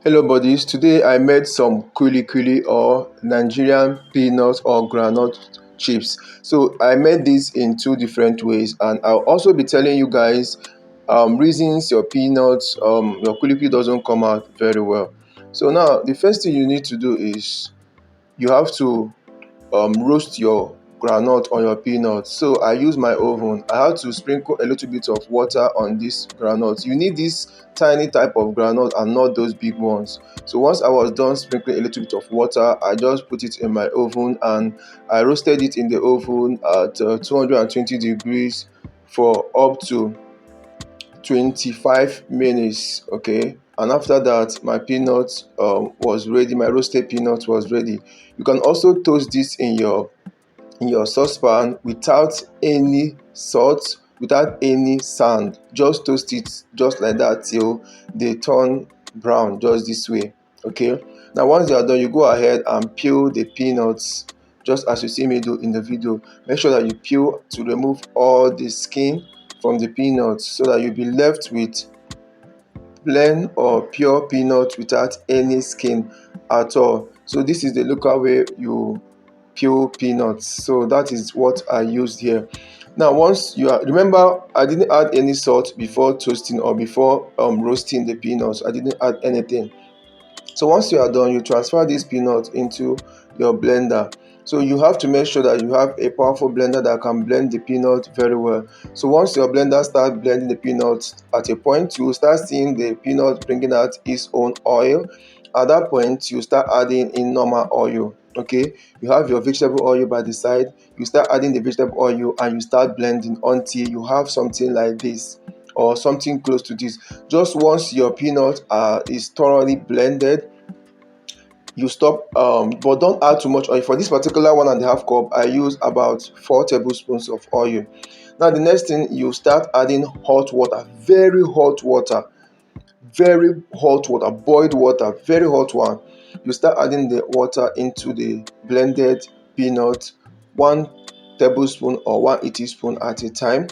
Hello buddies, today I made some kuli or Nigerian peanut or groundnut chips. So I made this in two different ways, and I'll also be telling you guys reasons your peanuts, your kuli doesn't come out very well. So now the first thing you need to do is you have to roast your groundnut on your peanuts. So I use my oven. I had to sprinkle a little bit of water on this groundnut. You need this tiny type of groundnut and not those big ones. So once I was done sprinkling a little bit of water, I just put it in my oven and I roasted it in the oven at 220 degrees for up to 25 minutes. Okay, and after that my peanut was ready. My roasted peanut was ready. You can also toast this in your saucepan without any salt, without any sand. Just toast it just like that till they turn brown, just this way. Okay, now once they are done, you go ahead and peel the peanuts just as you see me do in the video. Make sure that you peel to remove all the skin from the peanuts so that you'll be left with plain or pure peanut without any skin at all. So this is the local way you peel peanuts. So that is what I used here. Now once you are, remember I didn't add any salt before toasting or before roasting the peanuts. I didn't add anything. So once you are done, you transfer this peanut into your blender. So you have to make sure that you have a powerful blender that can blend the peanut very well. So once your blender starts blending the peanuts, at a point you will start seeing the peanut bringing out its own oil. At that point you start adding in normal oil. Okay, you have your vegetable oil by the side. You start adding the vegetable oil and you start blending until you have something like this or something close to this. Just once your peanut is thoroughly blended, you stop, but don't add too much oil. For this particular 1.5 cup, I use about 4 tablespoons of oil. Now the next thing, you start adding hot water, very hot water, boiled water, very hot one. You start adding the water into the blended peanut, 1 tablespoon or 1 teaspoon at a time.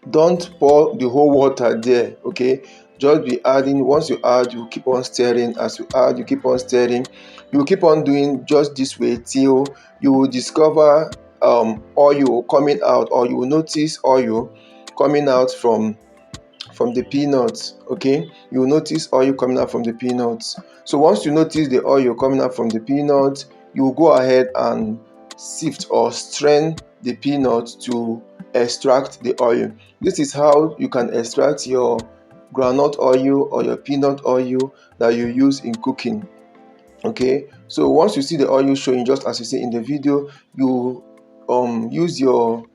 Don't pour the whole water there. Okay, just be adding. Once you add, you keep on stirring. As you add, you keep on stirring. You keep on doing just this way till you will discover oil coming out, or you will notice oil coming out from the peanuts. Okay, you will notice oil coming out from the peanuts. So once you notice the oil coming out from the peanuts, you will go ahead and sift or strain the peanuts to extract the oil. This is how you can extract your groundnut oil or your peanut oil that you use in cooking. Okay, so once you see the oil showing just as you see in the video, you use your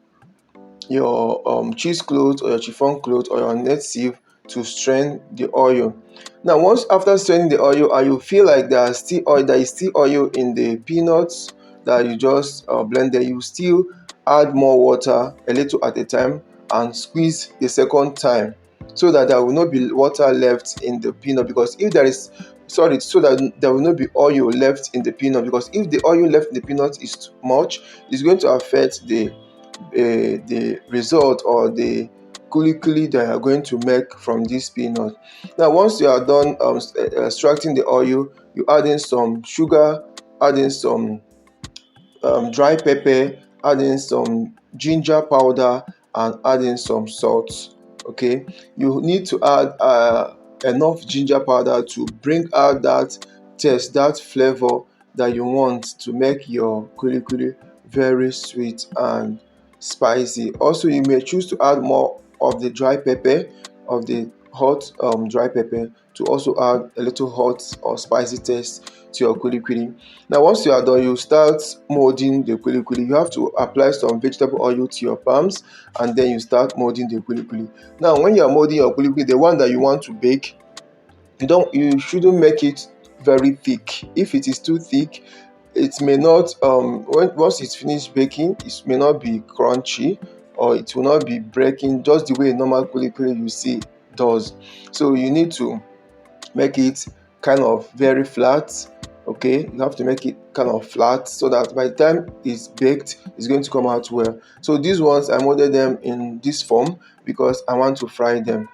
cheesecloth or your chiffon cloth or your net sieve to strain the oil. Now once after straining the oil and you feel like there is still oil in the peanuts that you just blended, you still add more water a little at a time and squeeze the second time so that there will not be water left in the peanut. Because if there is, sorry, so that there will not be oil left in the peanut, because if the oil left in the peanut is too much, it's going to affect the result or the kuli that you are going to make from this peanut. Now once you are done extracting the oil, you add in some sugar, add in some dry pepper, add in some ginger powder, and add in some salt. Okay, you need to add enough ginger powder to bring out that taste, that flavor that you want to make your kuli very sweet and spicy. Also you may choose to add more of the dry pepper, of the hot dry pepper, to also add a little hot or spicy taste to your kuli. Now once you are done, you start molding the kuli. You have to apply some vegetable oil to your palms and then you start molding the kuli. Now when you are molding your kuli, the one that you want to bake, you shouldn't make it very thick. If it is too thick, it may not once it's finished baking, it may not be crunchy or it will not be breaking just the way normal kuli you see does. So you need to make it kind of very flat. Okay, you have to make it kind of flat so that by the time it's baked, it's going to come out well. So these ones I molded them in this form because I want to fry them.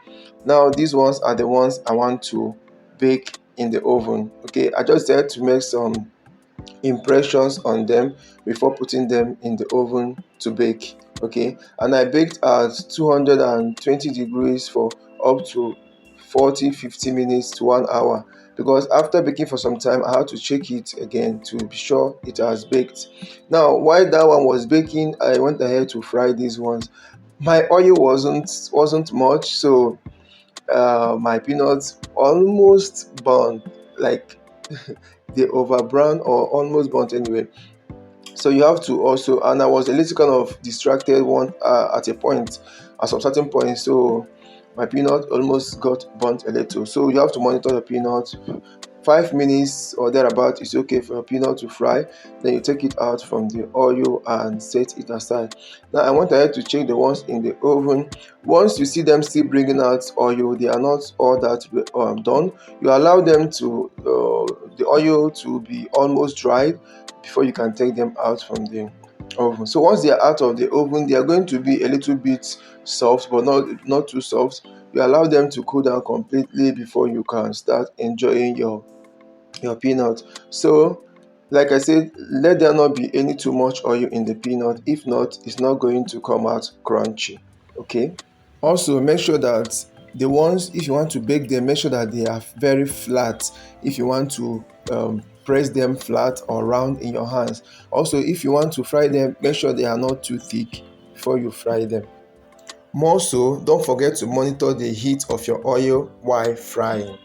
Now these ones are the ones I want to bake in the oven. Okay, I just decided to make some impressions on them before putting them in the oven to bake. Okay, and I baked at 220 degrees for up to 40-50 minutes to 1 hour, because after baking for some time I had to check it again to be sure it has baked. Now while that one was baking, I went ahead to fry these ones. My oil wasn't much, so my peanuts almost burnt, like they over brown or almost burnt anyway. So you have to also, and I was a little kind of distracted one at a point, at some certain point, so my peanut almost got burnt a little. So you have to monitor the peanut. 5 minutes or thereabout is okay for a peanut to fry. Then you take it out from the oil and set it aside. Now I want ahead to check the ones in the oven. Once you see them still bringing out oil, they are not all that done. You allow them to the oil to be almost dried before you can take them out from the oven. So once they are out of the oven, they are going to be a little bit soft, but not too soft. You allow them to cool down completely before you can start enjoying your peanut. So like I said, let there not be any too much oil in the peanut. If not, it's not going to come out crunchy. Okay, also make sure that the ones, if you want to bake them, make sure that they are very flat. If you want to press them flat or round in your hands. Also, if you want to fry them, make sure they are not too thick before you fry them. More so, don't forget to monitor the heat of your oil while frying.